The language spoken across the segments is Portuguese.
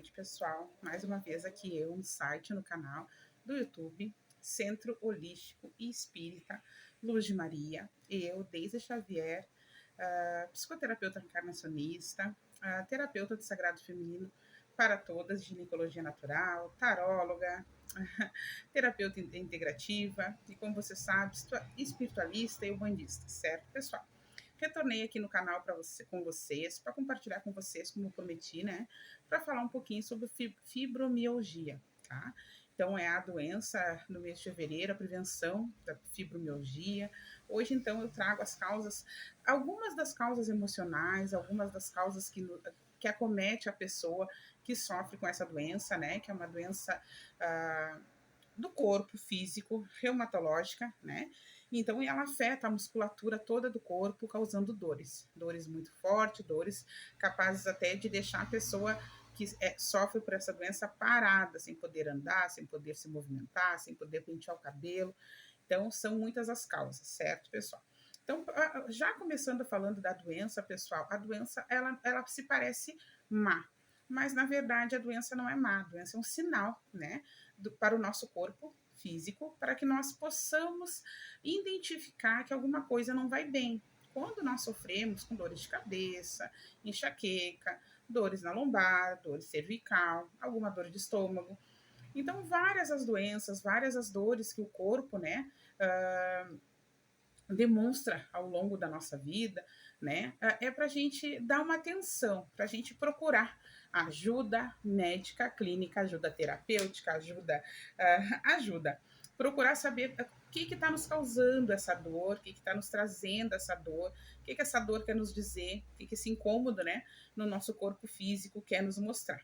noite, pessoal. Mais uma vez aqui eu, no site, no canal do YouTube, Centro Holístico e Espírita Luz de Maria. Eu, Deise Xavier, psicoterapeuta reencarnacionista, terapeuta do Sagrado Feminino para todas, ginecologia natural, taróloga, terapeuta integrativa e, como você sabe, espiritualista e umbandista, certo, pessoal? Retornei aqui no canal com vocês, para compartilhar com vocês, como prometi, né? Para falar um pouquinho sobre fibromialgia, tá? Então, é a doença no mês de fevereiro, a prevenção da fibromialgia. Hoje, então, eu trago as causas, algumas das causas emocionais, algumas das causas que acomete a pessoa que sofre com essa doença, né? Que é uma doença do corpo físico, reumatológica, né? Então, ela afeta a musculatura toda do corpo, causando dores muito fortes, dores capazes até de deixar a pessoa que sofre por essa doença parada, sem poder andar, sem poder se movimentar, sem poder pentear o cabelo. Então, são muitas as causas, certo, pessoal? Então, já começando falando da doença, pessoal, a doença, ela se parece má, mas, na verdade, a doença não é má, a doença é um sinal, né, para o nosso corpo físico, para que nós possamos identificar que alguma coisa não vai bem. Quando nós sofremos com dores de cabeça, enxaqueca, dores na lombar, dor cervical, alguma dor de estômago. Então, várias as doenças, várias as dores que o corpo, né, demonstra ao longo da nossa vida, né, é para a gente dar uma atenção, para a gente procurar ajuda médica, clínica, ajuda terapêutica, ajuda. Procurar saber o que está nos causando essa dor, o que está nos trazendo essa dor, o que essa dor quer nos dizer, o que esse incômodo, né, no nosso corpo físico quer nos mostrar.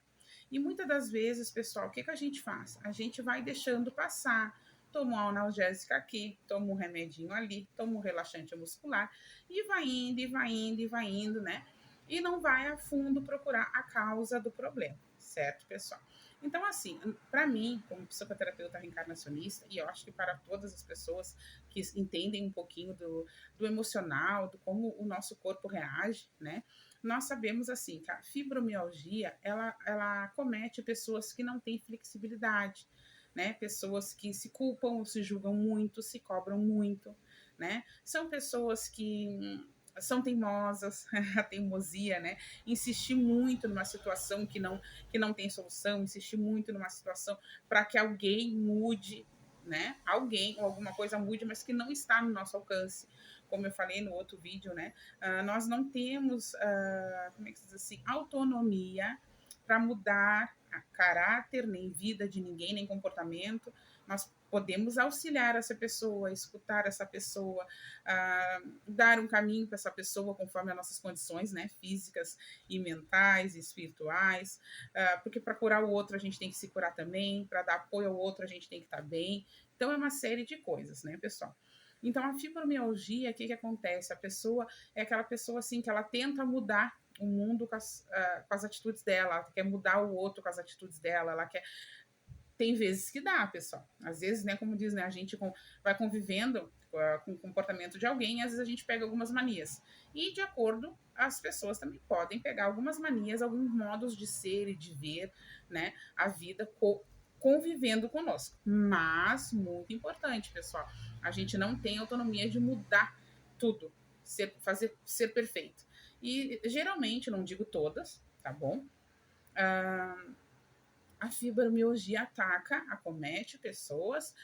E muitas das vezes, pessoal, o que a gente faz? A gente vai deixando passar, toma uma analgésica aqui, toma um remedinho ali, toma um relaxante muscular, e vai indo, e vai indo, e vai indo, né? E não vai a fundo procurar a causa do problema, certo, pessoal? Então, assim, para mim, como psicoterapeuta reencarnacionista, e eu acho que para todas as pessoas que entendem um pouquinho do emocional, do como o nosso corpo reage, né? Nós sabemos, assim, que a fibromialgia, ela acomete pessoas que não têm flexibilidade, né? Pessoas que se culpam, se julgam muito, se cobram muito, né? São pessoas que são teimosas, a teimosia, né? Insistir muito numa situação que não tem solução, insistir muito numa situação para que alguém mude, né? Alguém ou alguma coisa mude, mas que não está no nosso alcance. Como eu falei no outro vídeo, né? Nós não temos, como é que se diz assim, autonomia para mudar caráter, nem vida de ninguém, nem comportamento. Nós podemos auxiliar essa pessoa, escutar essa pessoa, dar um caminho para essa pessoa conforme as nossas condições, né, físicas e mentais e espirituais, porque para curar o outro a gente tem que se curar também, para dar apoio ao outro a gente tem que estar bem. Então é uma série de coisas, né, pessoal? Então a fibromialgia, o que acontece? A pessoa é aquela pessoa assim que ela tenta mudar o mundo com as atitudes dela, ela quer mudar o outro com as atitudes dela, ela quer. Tem vezes que dá, pessoal. Às vezes, né, como diz, né, a gente vai convivendo com o comportamento de alguém, e às vezes a gente pega algumas manias. E, de acordo, as pessoas também podem pegar algumas manias, alguns modos de ser e de ver, né, a vida convivendo conosco. Mas, muito importante, pessoal, a gente não tem autonomia de mudar tudo, ser perfeito. E, geralmente, não digo todas, tá bom? A fibromialgia acomete pessoas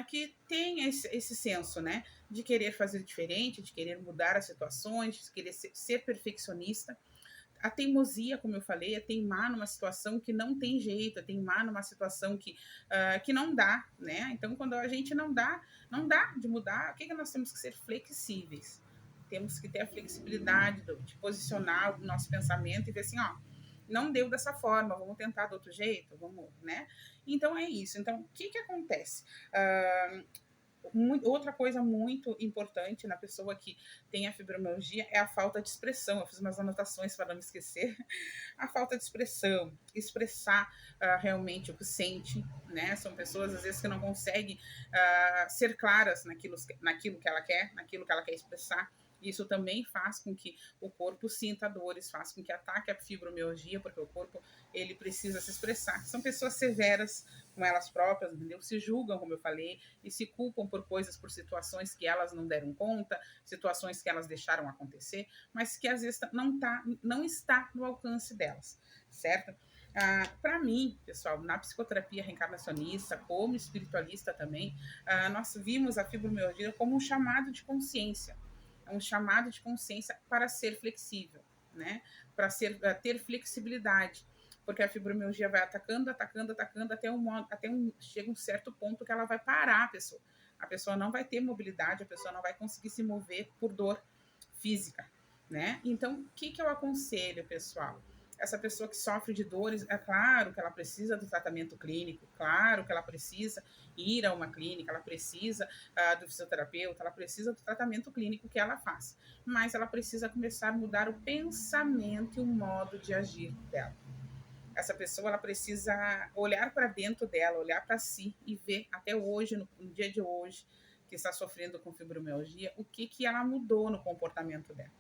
que têm esse senso, né, de querer fazer diferente, de querer mudar as situações, de querer ser perfeccionista. A teimosia, como eu falei, é teimar numa situação que não tem jeito, é teimar numa situação que não dá, né? Então, quando a gente não dá de mudar, o que nós temos que ser flexíveis? Temos que ter a flexibilidade de posicionar o nosso pensamento e ver assim, ó, não deu dessa forma, vamos tentar do outro jeito, vamos, né? Então é isso. Então, o que acontece? Outra coisa muito importante na pessoa que tem a fibromialgia é a falta de expressão. Eu fiz umas anotações para não me esquecer. A falta de expressão, expressar realmente o que sente, né? São pessoas, às vezes, que não conseguem ser claras naquilo que ela quer expressar. Isso também faz com que o corpo sinta dores, faz com que ataque a fibromialgia, porque o corpo ele precisa se expressar. São pessoas severas com elas próprias, entendeu? Se julgam, como eu falei, e se culpam por coisas, por situações que elas não deram conta, situações que elas deixaram acontecer, mas que às vezes não está no alcance delas, certo? Para mim, pessoal, na psicoterapia reencarnacionista, como espiritualista também, nós vimos a fibromialgia como um chamado de consciência, um chamado de consciência para ser flexível, né? Para ter flexibilidade, porque a fibromialgia vai atacando chega um certo ponto que ela vai parar a pessoa não vai ter mobilidade, a pessoa não vai conseguir se mover por dor física, né? Então, o que eu aconselho, pessoal? Essa pessoa que sofre de dores, é claro que ela precisa do tratamento clínico, claro que ela precisa ir a uma clínica, ela precisa do fisioterapeuta, ela precisa do tratamento clínico que ela faz, mas ela precisa começar a mudar o pensamento e o modo de agir dela. Essa pessoa ela precisa olhar para dentro dela, olhar para si e ver até hoje, no dia de hoje, que está sofrendo com fibromialgia, o que ela mudou no comportamento dela.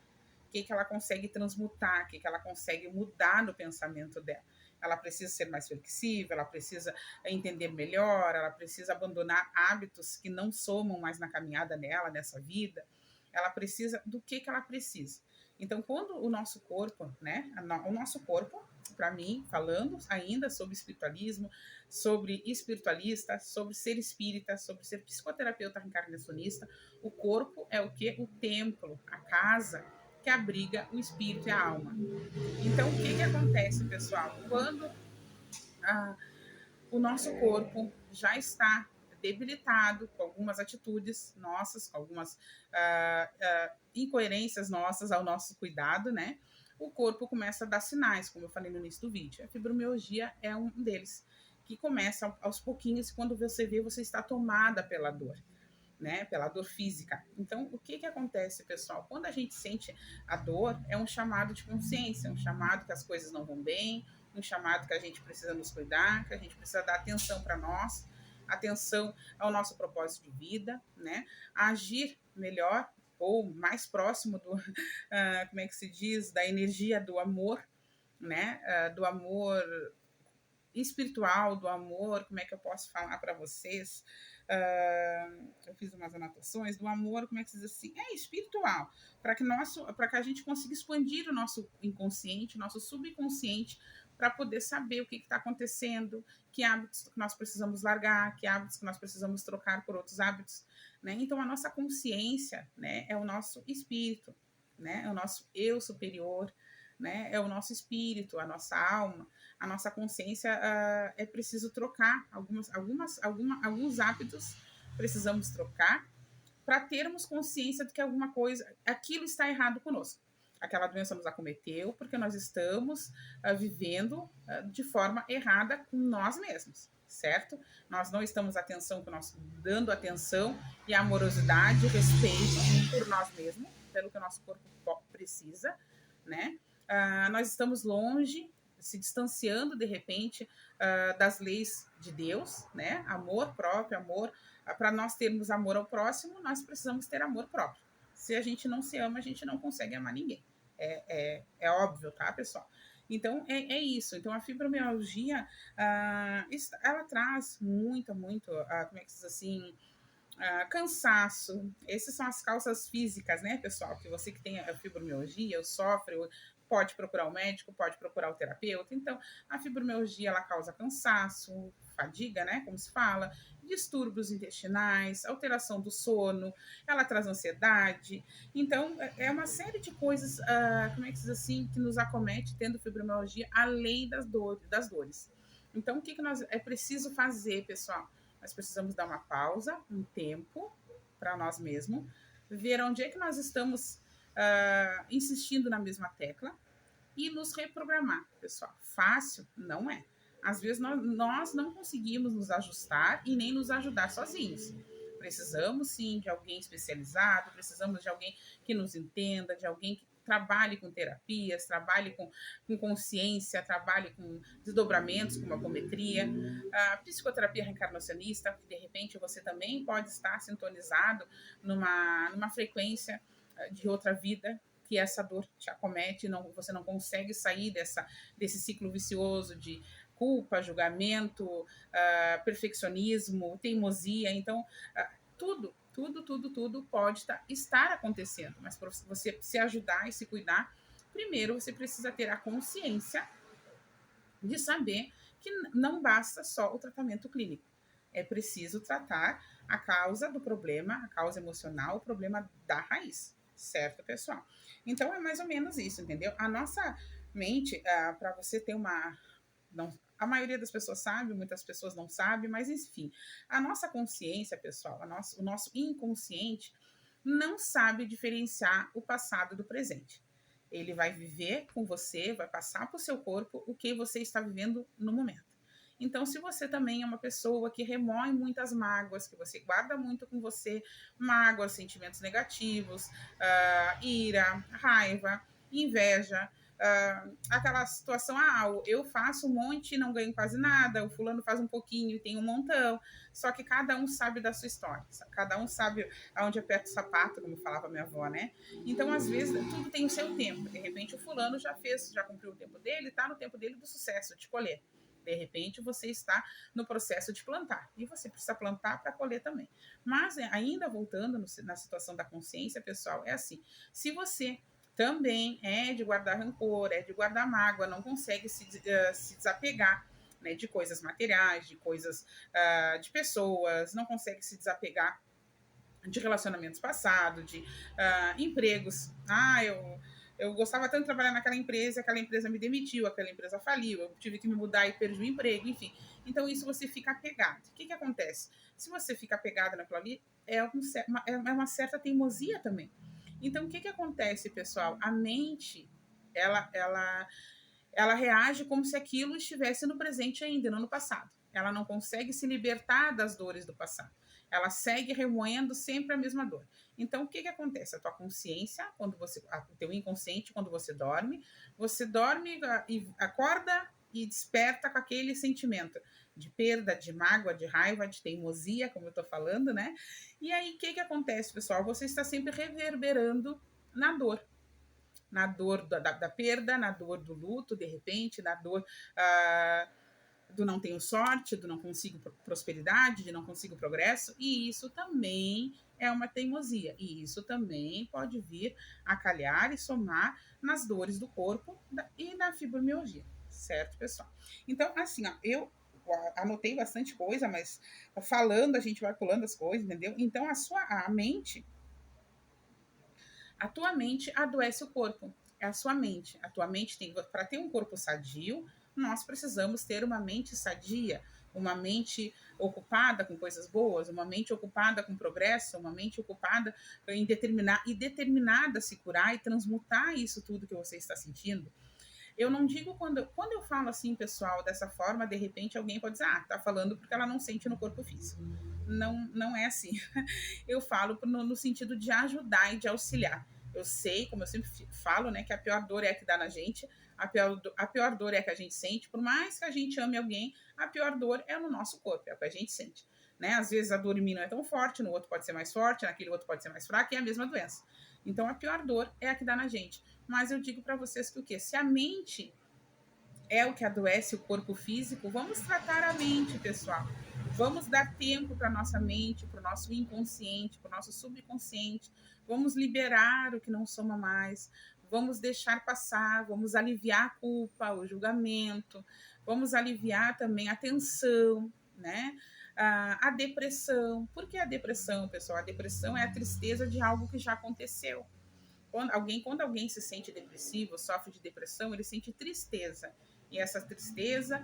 O que ela consegue transmutar, o que ela consegue mudar no pensamento dela. Ela precisa ser mais flexível, ela precisa entender melhor, ela precisa abandonar hábitos que não somam mais na caminhada dela, nessa vida. Ela precisa do que ela precisa. Então, quando o nosso corpo, né, o nosso corpo, para mim, falando ainda sobre espiritualismo, sobre espiritualista, sobre ser espírita, sobre ser psicoterapeuta reencarnacionista, o corpo é o que? O templo, a casa que abriga o espírito e a alma. Então, o que acontece, pessoal? Quando o nosso corpo já está debilitado com algumas atitudes nossas, com algumas incoerências nossas ao nosso cuidado, né? O corpo começa a dar sinais, como eu falei no início do vídeo. A fibromialgia é um deles, que começa aos pouquinhos, quando você vê, você está tomada pela dor, né? Pela dor física. Então, o que acontece, pessoal? Quando a gente sente a dor, é um chamado de consciência, um chamado que as coisas não vão bem, um chamado que a gente precisa nos cuidar, que a gente precisa dar atenção para nós, atenção ao nosso propósito de vida, né? Agir melhor ou mais próximo do, como é que se diz, da energia do amor, né? Do amor espiritual, do amor, como é que eu posso falar para vocês? Eu fiz umas anotações do amor, como é que se diz assim? É espiritual, para que a gente consiga expandir o nosso inconsciente, o nosso subconsciente, para poder saber o que está acontecendo, que hábitos que nós precisamos largar, que hábitos que nós precisamos trocar por outros hábitos, né? Então, a nossa consciência, né, é o nosso espírito, né? É o nosso eu superior, né? É o nosso espírito, a nossa alma, a nossa consciência. É preciso trocar alguns hábitos, precisamos trocar para termos consciência de que alguma coisa, aquilo está errado conosco. Aquela doença nos acometeu porque nós estamos vivendo de forma errada com nós mesmos, certo? Nós não estamos dando atenção e amorosidade, respeito por nós mesmos, pelo que o nosso corpo precisa, né? Nós estamos longe, se distanciando de repente das leis de Deus, né? Amor próprio, amor. Para nós termos amor ao próximo, nós precisamos ter amor próprio. Se a gente não se ama, a gente não consegue amar ninguém. É óbvio, tá, pessoal? Então, é isso. Então, a fibromialgia, ela traz muito, como é que se diz assim, cansaço. Essas são as causas físicas, né, pessoal? Que você que tem a fibromialgia, ou sofre, pode procurar o médico, pode procurar o terapeuta. Então, a fibromialgia, ela causa cansaço, fadiga, né, como se fala, distúrbios intestinais, alteração do sono, ela traz ansiedade. Então, é uma série de coisas, como é que se diz assim, que nos acomete tendo fibromialgia, além das dores. Então, o que nós é preciso fazer, pessoal? Nós precisamos dar uma pausa, um tempo para nós mesmos, ver onde é que nós estamos insistindo na mesma tecla e nos reprogramar, pessoal. Fácil? Não é. Às vezes nós não conseguimos nos ajustar e nem nos ajudar sozinhos. Precisamos sim de alguém especializado, precisamos de alguém que nos entenda, de alguém que trabalhe com terapias, trabalhe com consciência, trabalhe com desdobramentos, como a apometria, a psicoterapia reencarnacionista, que de repente você também pode estar sintonizado numa frequência de outra vida que essa dor te acomete, não, você não consegue sair desse ciclo vicioso de culpa, julgamento, perfeccionismo, teimosia. Então, tudo pode estar acontecendo, mas para você se ajudar e se cuidar, primeiro você precisa ter a consciência de saber que não basta só o tratamento clínico. É preciso tratar a causa do problema, a causa emocional, o problema da raiz, certo, pessoal? Então é mais ou menos isso, entendeu? A nossa mente, para você ter uma. Não, a maioria das pessoas sabe, muitas pessoas não sabem, mas enfim, a nossa consciência, pessoal, o nosso inconsciente não sabe diferenciar o passado do presente. Ele vai viver com você, vai passar para o seu corpo o que você está vivendo no momento. Então, se você também é uma pessoa que remoe muitas mágoas, que você guarda muito com você, mágoas, sentimentos negativos, ira, raiva, inveja, aquela situação, eu faço um monte e não ganho quase nada, o fulano faz um pouquinho e tem um montão, só que cada um sabe da sua história, cada um sabe aonde aperta o sapato, como falava minha avó, né? Então, às vezes, tudo tem o seu tempo, de repente o fulano já cumpriu o tempo dele, está no tempo dele do sucesso, de colher. De repente, você está no processo de plantar. E você precisa plantar para colher também. Mas, ainda voltando na situação da consciência, pessoal, é assim. Se você também é de guardar rancor, é de guardar mágoa, não consegue se desapegar, né, de coisas materiais, de coisas de pessoas, não consegue se desapegar de relacionamentos passados, de empregos. Eu gostava tanto de trabalhar naquela empresa, aquela empresa me demitiu, aquela empresa faliu, eu tive que me mudar e perdi o emprego, enfim. Então, isso você fica apegado. O que acontece? Se você fica apegado naquilo ali, é uma certa teimosia também. Então, o que acontece, pessoal? A mente, ela reage como se aquilo estivesse no presente ainda, não no passado. Ela não consegue se libertar das dores do passado. Ela segue remoendo sempre a mesma dor. Então, o que acontece? A tua consciência, o teu inconsciente, quando você dorme e acorda e desperta com aquele sentimento de perda, de mágoa, de raiva, de teimosia, como eu estou falando, né? E aí, o que acontece, pessoal? Você está sempre reverberando na dor. Na dor da perda, na dor do luto, de repente, na dor do não tenho sorte, do não consigo prosperidade, de não consigo progresso, e isso também é uma teimosia, e isso também pode vir a calhar e somar nas dores do corpo e na fibromialgia, certo, pessoal? Então, assim, eu anotei bastante coisa, mas falando a gente vai pulando as coisas, entendeu? Então, a tua mente adoece o corpo. É a sua mente. A tua mente tem, para ter um corpo sadio, nós precisamos ter uma mente sadia, uma mente ocupada com coisas boas, uma mente ocupada com progresso, uma mente ocupada em determinada a se curar e transmutar isso tudo que você está sentindo. Eu não digo quando eu falo assim, pessoal, dessa forma, de repente alguém pode dizer, tá falando porque ela não sente no corpo físico. Não é assim. Eu falo no sentido de ajudar e de auxiliar. Eu sei, como eu sempre falo, né, que a pior dor é a que dá na gente, a pior dor é a que a gente sente, por mais que a gente ame alguém, a pior dor é no nosso corpo, é o que a gente sente. Né? Às vezes a dor em mim não é tão forte, no outro pode ser mais forte, naquele outro pode ser mais fraco, e é a mesma doença. Então a pior dor é a que dá na gente. Mas eu digo para vocês que o quê? Se a mente é o que adoece o corpo físico, vamos tratar a mente, pessoal. Vamos dar tempo para nossa mente, para o nosso inconsciente, para o nosso subconsciente. Vamos liberar o que não soma mais. Vamos deixar passar, vamos aliviar a culpa, o julgamento. Vamos aliviar também a tensão, né? A depressão. Por que a depressão, pessoal? A depressão é a tristeza de algo que já aconteceu. Quando alguém se sente depressivo, sofre de depressão, ele sente tristeza. E essa tristeza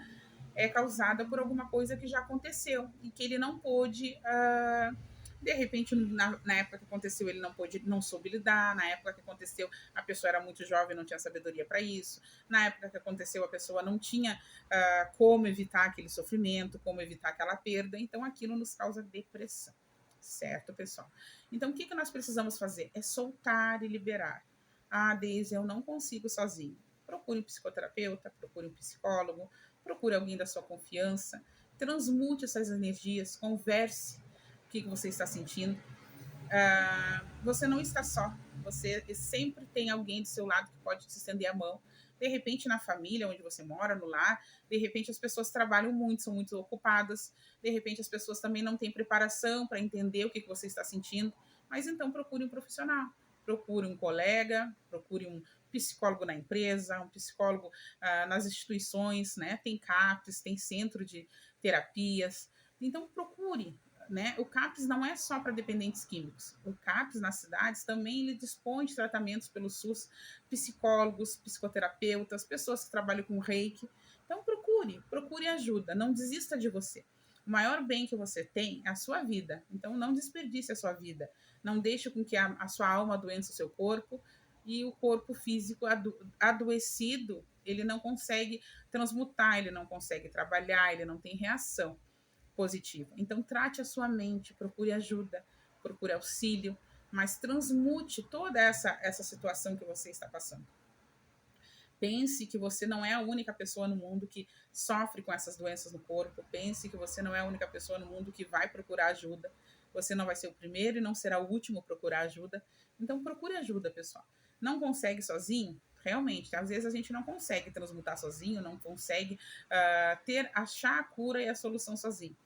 é causada por alguma coisa que já aconteceu e que ele não pôde, de repente, na época que aconteceu, ele não soube lidar. Na época que aconteceu, a pessoa era muito jovem, não tinha sabedoria para isso. Na época que aconteceu, a pessoa não tinha como evitar aquele sofrimento, como evitar aquela perda. Então, aquilo nos causa depressão. Certo, pessoal? Então, o que nós precisamos fazer? É soltar e liberar. Deise, eu não consigo sozinho. Procure um psicoterapeuta, procure um psicólogo, procure alguém da sua confiança, transmute essas energias, converse o que você está sentindo, você não está só. Você sempre tem alguém do seu lado que pode te estender a mão. De repente, na família onde você mora, no lar, de repente as pessoas trabalham muito, são muito ocupadas, de repente as pessoas também não têm preparação para entender o que você está sentindo, mas então procure um profissional, procure um colega, procure um psicólogo na empresa, um psicólogo nas instituições, né? Tem CAPs, tem centro de terapias, então procure, né? O CAPS não é só para dependentes químicos. O CAPS nas cidades também ele dispõe de tratamentos pelo SUS, psicólogos, psicoterapeutas, pessoas que trabalham com reiki. Então procure ajuda, não desista de você. O maior bem que você tem é a sua vida. Então não desperdice a sua vida. Não deixe com que a sua alma adoeça o seu corpo e o corpo físico adoecido, ele não consegue transmutar, ele não consegue trabalhar, ele não tem reação positiva. Então, trate a sua mente, procure ajuda, procure auxílio, mas transmute toda essa situação que você está passando. Pense que você não é a única pessoa no mundo que sofre com essas doenças no corpo. Pense que você não é a única pessoa no mundo que vai procurar ajuda. Você não vai ser o primeiro e não será o último a procurar ajuda. Então, procure ajuda, pessoal. Não consegue sozinho? Realmente, às vezes a gente não consegue transmutar sozinho, não consegue achar a cura e a solução sozinho.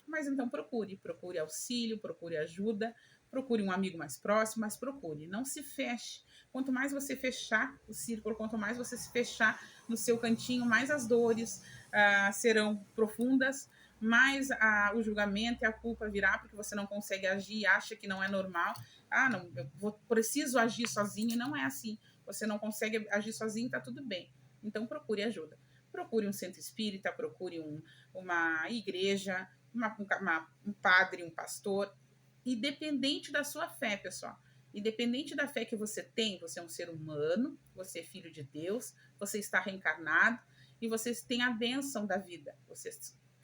Mas então procure auxílio, procure ajuda, procure um amigo mais próximo, mas procure, não se feche. Quanto mais você fechar o círculo, quanto mais você se fechar no seu cantinho, mais as dores serão profundas, mais o julgamento e a culpa virá porque você não consegue agir, acha que não é normal. Não, preciso agir sozinho, e não é assim. Você não consegue agir sozinho, tá tudo bem. Então procure ajuda. Procure um centro espírita, procure uma igreja, um padre, um pastor, independente da sua fé, pessoal. Independente da fé que você tem, você é um ser humano, você é filho de Deus, você está reencarnado e você tem a bênção da vida. Você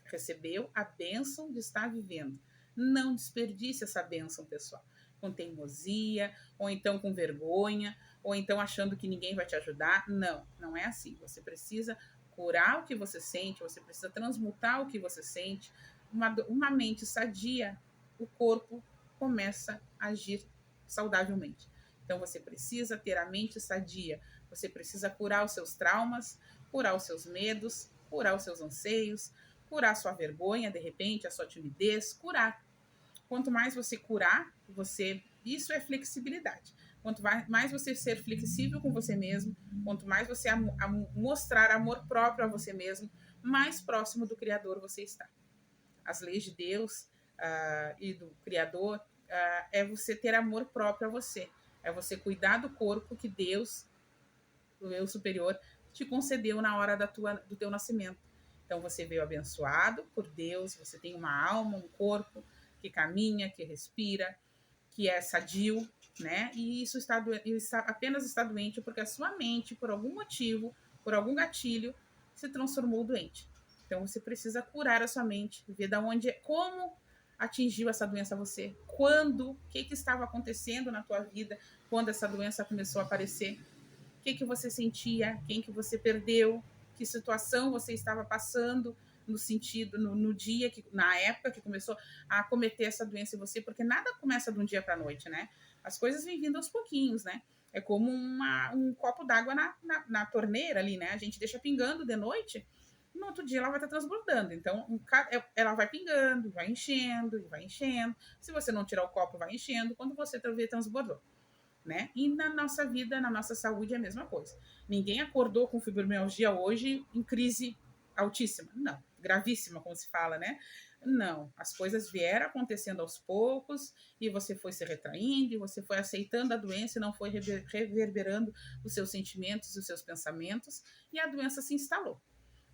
recebeu a bênção de estar vivendo. Não desperdice essa bênção, pessoal, com teimosia, ou então com vergonha, ou então achando que ninguém vai te ajudar. Não, não é assim. Você precisa curar o que você sente, você precisa transmutar o que você sente. Uma mente sadia, o corpo começa a agir saudavelmente. Então você precisa ter a mente sadia, você precisa curar os seus traumas, curar os seus medos, curar os seus anseios, curar a sua vergonha, de repente, a sua timidez, curar. Quanto mais você curar, isso é flexibilidade. Quanto mais você ser flexível com você mesmo, quanto mais você mostrar amor próprio a você mesmo, mais próximo do Criador você está. As leis de Deus e do Criador é você ter amor próprio a você. É você cuidar do corpo que Deus, o eu superior, te concedeu na hora do teu nascimento. Então você veio abençoado por Deus, você tem uma alma, um corpo que caminha, que respira, que é sadio, né? E isso apenas está doente porque a sua mente, por algum motivo, por algum gatilho, se transformou doente. Então você precisa curar a sua mente, ver da onde, como atingiu essa doença a você, quando, o que estava acontecendo na tua vida quando essa doença começou a aparecer, o que você sentia, quem que você perdeu, que situação você estava passando no sentido, no dia, na época que começou a cometer essa doença em você, porque nada começa de um dia para a noite, né? As coisas vêm vindo aos pouquinhos, né? É como um copo d'água na torneira ali, né? A gente deixa pingando de noite, no outro dia ela vai estar transbordando. Então, ela vai pingando, vai enchendo, vai enchendo. Se você não tirar o copo, vai enchendo. Quando você vê, transbordou. Né? E na nossa vida, na nossa saúde, é a mesma coisa. Ninguém acordou com fibromialgia hoje em crise altíssima. Não, gravíssima, como se fala, né? Não, as coisas vieram acontecendo aos poucos e você foi se retraindo e você foi aceitando a doença e não foi reverberando os seus sentimentos e os seus pensamentos e a doença se instalou.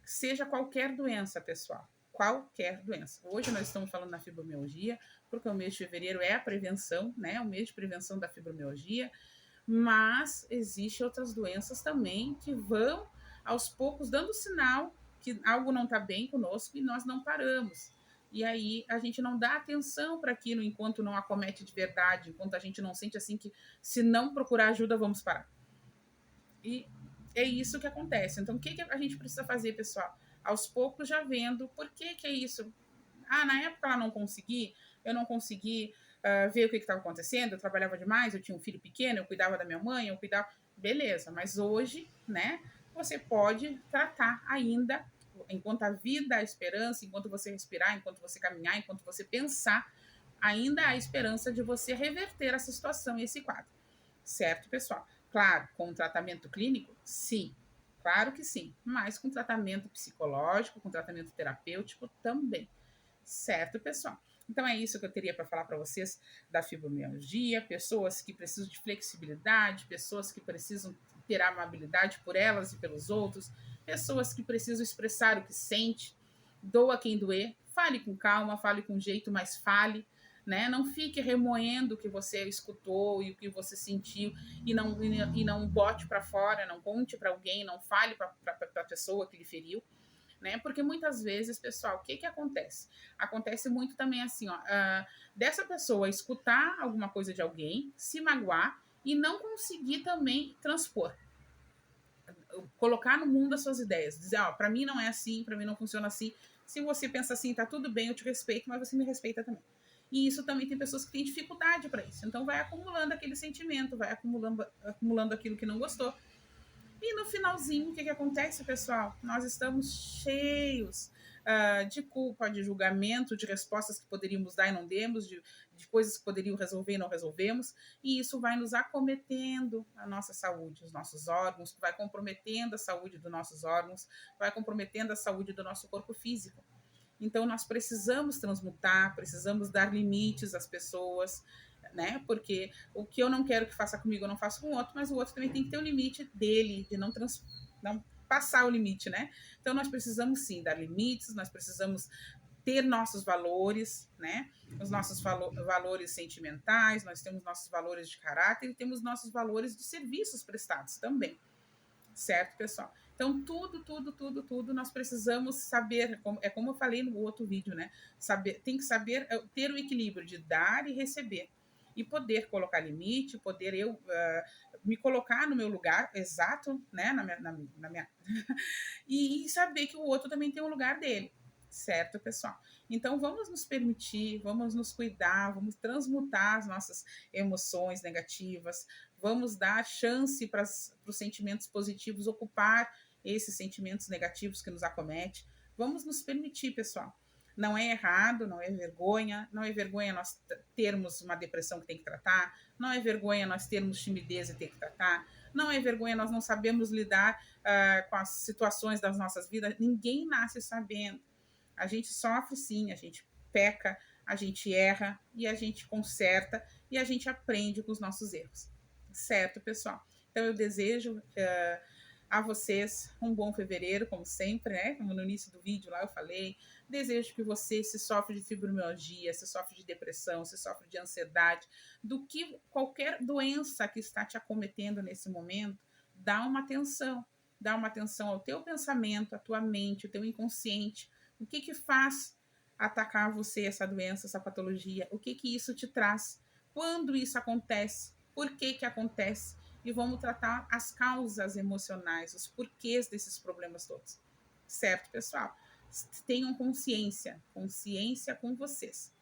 Seja qualquer doença, pessoal, qualquer doença. Hoje nós estamos falando da fibromialgia, porque o mês de fevereiro é a prevenção, né? O mês de prevenção da fibromialgia, mas existem outras doenças também que vão aos poucos dando sinal que algo não está bem conosco e nós não paramos. E aí a gente não dá atenção para aquilo enquanto não acomete de verdade, enquanto a gente não sente assim que se não procurar ajuda, vamos parar. E é isso que acontece. Então, o que a gente precisa fazer, pessoal? Aos poucos já vendo por que é isso. Na época eu não consegui ver o que estava acontecendo. Eu trabalhava demais, eu tinha um filho pequeno, eu cuidava da minha mãe, eu cuidava... Beleza, mas hoje, né, você pode tratar ainda, enquanto a vida, a esperança, enquanto você respirar, enquanto você caminhar, enquanto você pensar, ainda há esperança de você reverter essa situação e esse quadro. Certo, pessoal? Claro, com tratamento clínico, sim. Claro que sim. Mas com tratamento psicológico, com tratamento terapêutico também. Certo, pessoal? Então é isso que eu teria para falar para vocês da fibromialgia, pessoas que precisam de flexibilidade, pessoas que precisam ter amabilidade por elas e pelos outros, pessoas que precisam expressar o que sente, doa quem doer, fale com calma, fale com jeito, mas fale, né? Não fique remoendo o que você escutou e o que você sentiu e não bote para fora, não conte para alguém, não fale para a pessoa que lhe feriu, né? Porque muitas vezes, pessoal, o que que acontece? Acontece muito também assim, ó, dessa pessoa escutar alguma coisa de alguém, se magoar e não conseguir também transpor, colocar no mundo as suas ideias, dizer, ó, para mim não é assim, para mim não funciona assim. Se você pensa assim, tá tudo bem, eu te respeito, mas você me respeita também. E isso também tem pessoas que têm dificuldade para isso. Então vai acumulando aquele sentimento, vai acumulando aquilo que não gostou. E no finalzinho, o que acontece, pessoal? Nós estamos cheios de culpa, de julgamento, de respostas que poderíamos dar e não demos, de coisas que poderiam resolver e não resolvemos, e isso vai nos acometendo a nossa saúde, os nossos órgãos, vai comprometendo a saúde dos nossos órgãos, vai comprometendo a saúde do nosso corpo físico. Então, nós precisamos transmutar, precisamos dar limites às pessoas, né? Porque o que eu não quero que faça comigo, eu não faço com o outro, mas o outro também tem que ter o limite dele, de não passar o limite, né? Então, nós precisamos sim dar limites, nós precisamos ter nossos valores, né? Os nossos valores sentimentais, nós temos nossos valores de caráter e temos nossos valores de serviços prestados também. Certo, pessoal? Então, tudo nós precisamos saber, é como eu falei no outro vídeo, né? Tem que saber ter o equilíbrio de dar e receber. E poder colocar limite, poder eu me colocar no meu lugar exato, né? Na minha... e saber que o outro também tem um lugar dele. Certo, pessoal? Então, vamos nos permitir, vamos nos cuidar, vamos transmutar as nossas emoções negativas, vamos dar chance para os sentimentos positivos ocupar esses sentimentos negativos que nos acometem. Vamos nos permitir, pessoal. Não é errado, não é vergonha nós termos uma depressão que tem que tratar, não é vergonha nós termos timidez e ter que tratar, não é vergonha nós não sabemos lidar com as situações das nossas vidas. Ninguém nasce sabendo. A gente sofre sim, a gente peca, a gente erra e a gente conserta e a gente aprende com os nossos erros. Certo, pessoal? Então eu desejo a vocês um bom fevereiro, como sempre, né? Como no início do vídeo lá eu falei. Desejo que você, se sofre de fibromialgia, se sofre de depressão, se sofre de ansiedade, do que qualquer doença que está te acometendo nesse momento, dá uma atenção ao teu pensamento, à tua mente, ao teu inconsciente. O que que faz atacar você essa doença, essa patologia? O que que isso te traz? Quando isso acontece? Por que que acontece? E vamos tratar as causas emocionais, os porquês desses problemas todos. Certo, pessoal? Tenham consciência com vocês.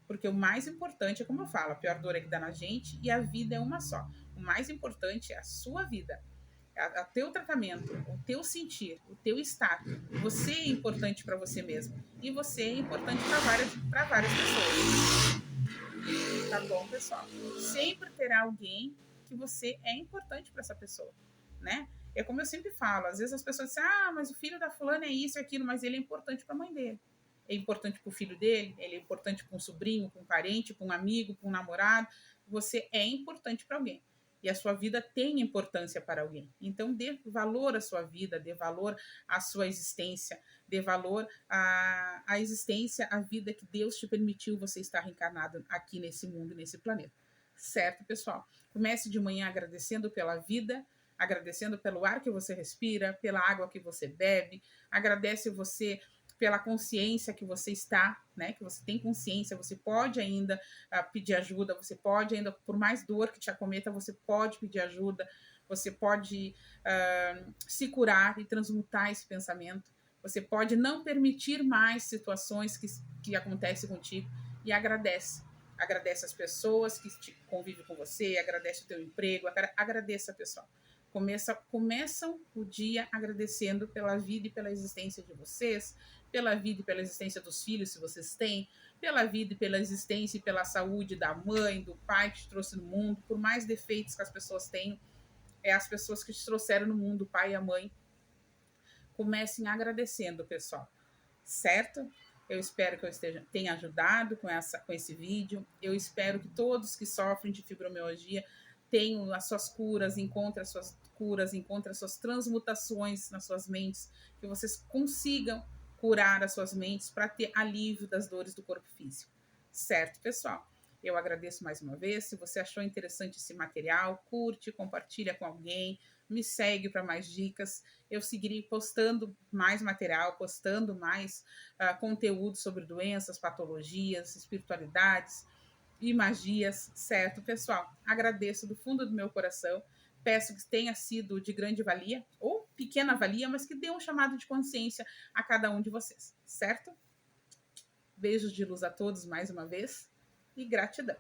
Porque o mais importante é, como eu falo, a pior dor é que dá na gente e a vida é uma só. O mais importante é a sua vida, o teu tratamento, o teu sentir, o teu estar. Você é importante para você mesmo e você é importante para várias pessoas. Tá bom, pessoal? Sempre terá alguém que você é importante para essa pessoa, né? É como eu sempre falo, às vezes as pessoas dizem, mas o filho da fulana é isso e aquilo, mas ele é importante para a mãe dele. É importante para o filho dele, ele é importante para um sobrinho, para um parente, para um amigo, para um namorado. Você é importante para alguém. E a sua vida tem importância para alguém. Então, dê valor à sua vida, dê valor à sua existência, dê valor à existência, à vida que Deus te permitiu você estar reencarnado aqui nesse mundo, nesse planeta. Certo, pessoal? Comece de manhã agradecendo pela vida, agradecendo pelo ar que você respira, pela água que você bebe, agradece você pela consciência que você está, né? Que você tem consciência, você pode ainda pedir ajuda, você pode ainda, por mais dor que te acometa, você pode pedir ajuda, você pode se curar e transmutar esse pensamento, você pode não permitir mais situações que acontecem contigo e agradece. Agradece as pessoas que convivem com você, agradece o teu emprego, agradeça, pessoal. Começam o dia agradecendo pela vida e pela existência de vocês, pela vida e pela existência dos filhos, se vocês têm, pela vida e pela existência e pela saúde da mãe, do pai que te trouxe no mundo, por mais defeitos que as pessoas tenham, é as pessoas que te trouxeram no mundo, o pai e a mãe. Comecem agradecendo, pessoal, certo? Eu espero que eu tenha ajudado com esse vídeo. Eu espero que todos que sofrem de fibromialgia tenham as suas curas, encontrem as suas curas, encontrem as suas transmutações nas suas mentes, que vocês consigam curar as suas mentes para ter alívio das dores do corpo físico. Certo, pessoal? Eu agradeço mais uma vez. Se você achou interessante esse material, curte, compartilha com alguém, me segue para mais dicas. Eu seguirei postando mais material, postando mais conteúdo sobre doenças, patologias, espiritualidades e magias, certo, pessoal? Agradeço do fundo do meu coração. Peço que tenha sido de grande valia, ou pequena valia, mas que dê um chamado de consciência a cada um de vocês, certo? Beijos de luz a todos mais uma vez e gratidão.